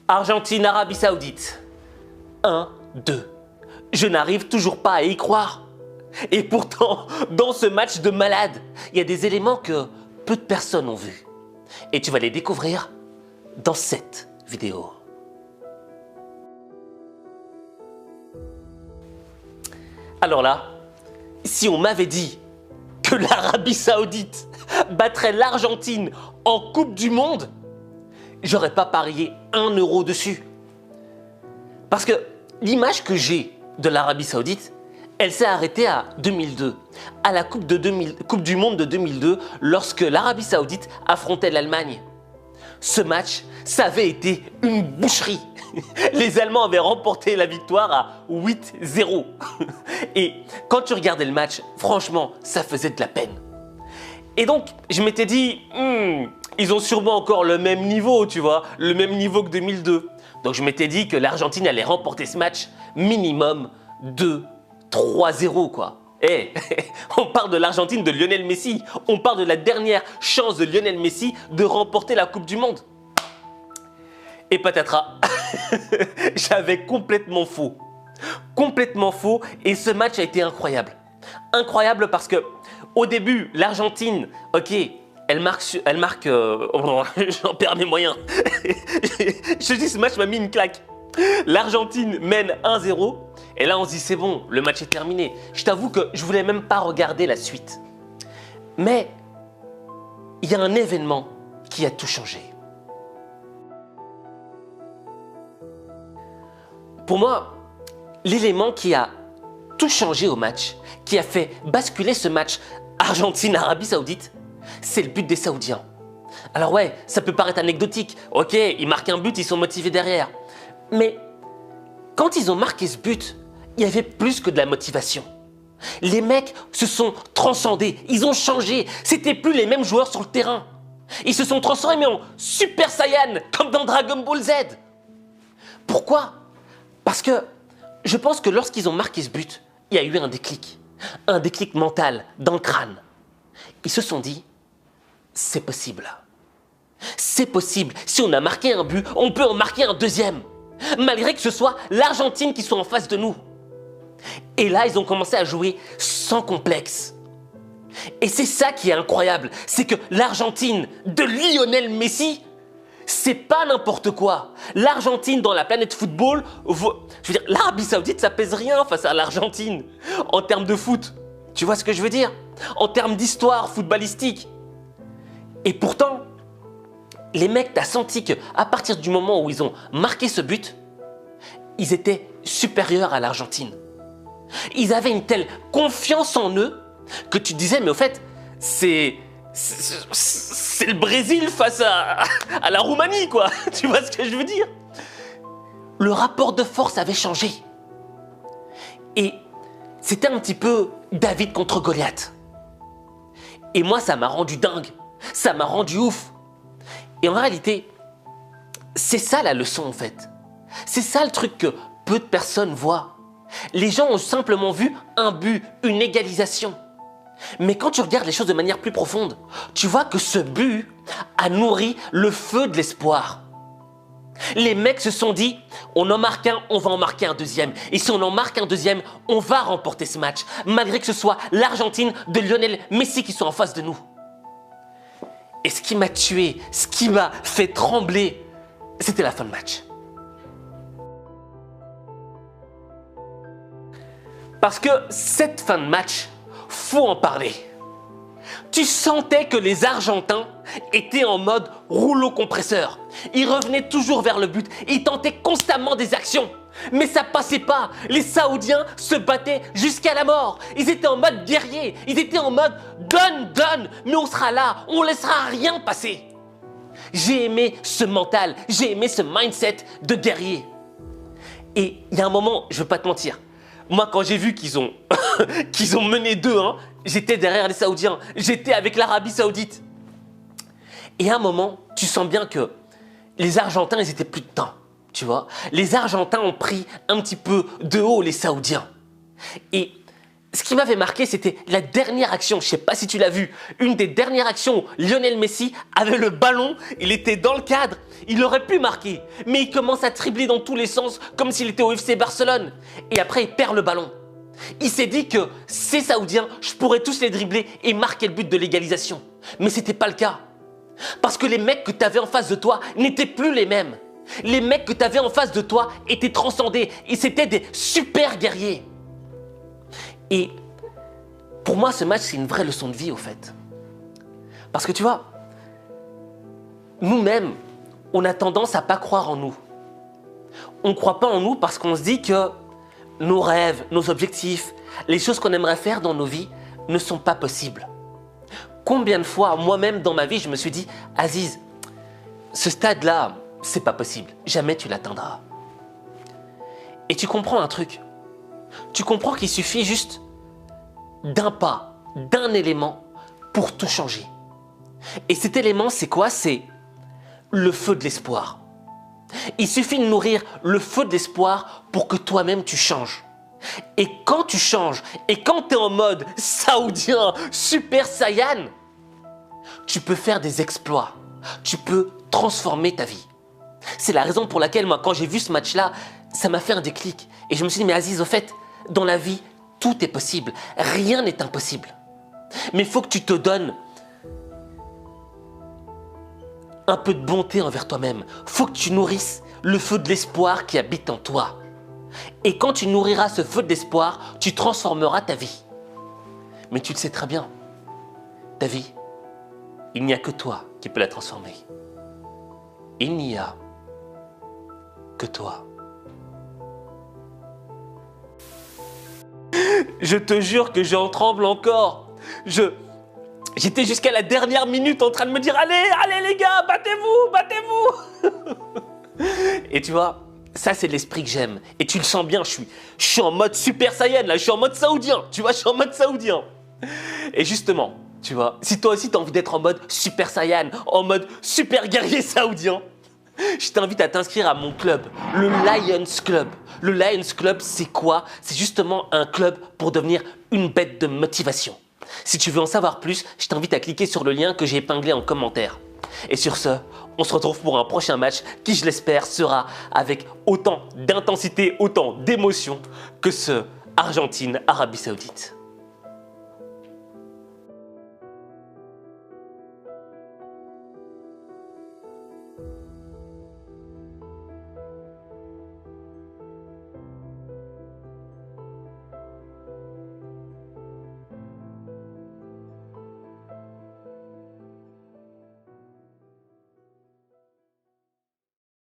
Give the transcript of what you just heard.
Argentine, Arabie Saoudite. 1, 2. Je n'arrive toujours pas à y croire. Et pourtant, dans ce match de malade, il y a des éléments que peu de personnes ont vus. Et tu vas les découvrir dans cette vidéo. Alors là, si on m'avait dit que l'Arabie Saoudite battrait l'Argentine en Coupe du Monde, j'aurais pas parié 1 euro dessus. Parce que l'image que j'ai de l'Arabie Saoudite, elle s'est arrêtée à 2002, à la Coupe du Monde de 2002, lorsque l'Arabie Saoudite affrontait l'Allemagne. Ce match, ça avait été une boucherie. Les Allemands avaient remporté la victoire à 8-0. Et quand tu regardais le match, franchement, ça faisait de la peine. Et donc, je m'étais dit, ils ont sûrement encore le même niveau, tu vois, le même niveau que 2002. Donc, je m'étais dit que l'Argentine allait remporter ce match minimum 2-3-0, quoi. Eh, on parle de l'Argentine de Lionel Messi. On parle de la dernière chance de Lionel Messi de remporter la Coupe du Monde. Et patatras, j'avais complètement faux. Complètement faux. Et ce match a été incroyable. Incroyable parce que au début, l'Argentine, ok, elle marque j'en perds mes moyens. Je te dis, ce match m'a mis une claque. L'Argentine mène 1-0. Et là, on se dit, c'est bon, le match est terminé. Je t'avoue que je voulais même pas regarder la suite. Mais il y a un événement qui a tout changé. Pour moi, l'élément qui a tout changé au match, qui a fait basculer ce match Argentine-Arabie Saoudite, c'est le but des Saoudiens. Alors ouais, ça peut paraître anecdotique. Ok, ils marquent un but, ils sont motivés derrière. Mais quand ils ont marqué ce but, il y avait plus que de la motivation. Les mecs se sont transcendés, ils ont changé. C'était plus les mêmes joueurs sur le terrain. Ils se sont transformés en Super Saiyan, comme dans Dragon Ball Z. Pourquoi ? Parce que je pense que lorsqu'ils ont marqué ce but, il y a eu un déclic mental dans le crâne. Ils se sont dit, c'est possible. C'est possible, si on a marqué un but, on peut en marquer un deuxième. Malgré que ce soit l'Argentine qui soit en face de nous. Et là, ils ont commencé à jouer sans complexe. Et c'est ça qui est incroyable, c'est que l'Argentine de Lionel Messi, c'est pas n'importe quoi. L'Argentine dans la planète football, je veux dire, l'Arabie Saoudite, ça pèse rien face à l'Argentine en termes de foot. Tu vois ce que je veux dire? En termes d'histoire footballistique. Et pourtant, les mecs, t'as senti qu'à partir du moment où ils ont marqué ce but, ils étaient supérieurs à l'Argentine. Ils avaient une telle confiance en eux que tu te disais, mais au fait, c'est le Brésil face à la Roumanie, quoi. Tu vois ce que je veux dire? Le rapport de force avait changé. Et c'était un petit peu David contre Goliath. Et moi, ça m'a rendu dingue. Ça m'a rendu ouf. Et en réalité, c'est ça la leçon en fait. C'est ça le truc que peu de personnes voient. Les gens ont simplement vu un but, une égalisation. Mais quand tu regardes les choses de manière plus profonde, tu vois que ce but a nourri le feu de l'espoir. Les mecs se sont dit, on en marque un, on va en marquer un deuxième. Et si on en marque un deuxième, on va remporter ce match, malgré que ce soit l'Argentine de Lionel Messi qui soit en face de nous. Et ce qui m'a tué, ce qui m'a fait trembler, c'était la fin de match. Parce que cette fin de match, faut en parler. Tu sentais que les Argentins étaient en mode rouleau compresseur. Ils revenaient toujours vers le but, ils tentaient constamment des actions. Mais ça passait pas. Les Saoudiens se battaient jusqu'à la mort. Ils étaient en mode guerrier. Ils étaient en mode donne, mais on sera là, on laissera rien passer. J'ai aimé ce mental, j'ai aimé ce mindset de guerrier. Et il y a un moment, je veux pas te mentir, moi quand j'ai vu qu'ils ont mené 2-1, j'étais derrière les Saoudiens, j'étais avec l'Arabie Saoudite. Et à un moment, tu sens bien que les Argentins, ils étaient plus dedans. Tu vois, les Argentins ont pris un petit peu de haut les Saoudiens. Et ce qui m'avait marqué, c'était la dernière action. Je ne sais pas si tu l'as vu. Une des dernières actions où Lionel Messi avait le ballon, il était dans le cadre. Il aurait pu marquer, mais il commence à tripler dans tous les sens comme s'il était au FC Barcelone. Et après, il perd le ballon. Il s'est dit que ces Saoudiens, je pourrais tous les dribbler et marquer le but de l'égalisation. Mais ce n'était pas le cas. Parce que les mecs que tu avais en face de toi n'étaient plus les mêmes. Les mecs que tu avais en face de toi étaient transcendés et c'était des super guerriers. Et pour moi, ce match, c'est une vraie leçon de vie au fait. Parce que tu vois, nous-mêmes, on a tendance à ne pas croire en nous. On ne croit pas en nous parce qu'on se dit que nos rêves, nos objectifs, les choses qu'on aimerait faire dans nos vies ne sont pas possibles. Combien de fois, moi-même dans ma vie, je me suis dit « Aziz, ce stade-là, c'est pas possible. Jamais tu l'atteindras. » Et tu comprends un truc. Tu comprends qu'il suffit juste d'un pas, d'un élément pour tout changer. Et cet élément, c'est quoi? C'est le feu de l'espoir. Il suffit de nourrir le feu de l'espoir pour que toi-même tu changes. Et quand tu changes, et quand tu es en mode saoudien, super saiyan, tu peux faire des exploits. Tu peux transformer ta vie. C'est la raison pour laquelle moi, quand j'ai vu ce match-là, ça m'a fait un déclic. Et je me suis dit, mais Aziz, au fait, dans la vie, tout est possible. Rien n'est impossible. Mais il faut que tu te donnes un peu de bonté envers toi-même. Il faut que tu nourrisses le feu de l'espoir qui habite en toi. Et quand tu nourriras ce feu de l'espoir, tu transformeras ta vie. Mais tu le sais très bien, ta vie, il n'y a que toi qui peux la transformer. Il n'y a que toi. Je te jure que j'en tremble encore. J'étais jusqu'à la dernière minute en train de me dire « Allez, allez les gars, battez-vous, battez-vous !» Et tu vois, ça c'est l'esprit que j'aime. Et tu le sens bien, je suis en mode super saiyan là, je suis en mode saoudien. Tu vois, je suis en mode saoudien. Et justement, tu vois, si toi aussi tu as envie d'être en mode super saiyan, en mode super guerrier saoudien, je t'invite à t'inscrire à mon club, le Lions Club. Le Lions Club, c'est quoi? C'est justement un club pour devenir une bête de motivation. Si tu veux en savoir plus, je t'invite à cliquer sur le lien que j'ai épinglé en commentaire. Et sur ce, on se retrouve pour un prochain match qui, je l'espère, sera avec autant d'intensité, autant d'émotion que ce Argentine-Arabie Saoudite.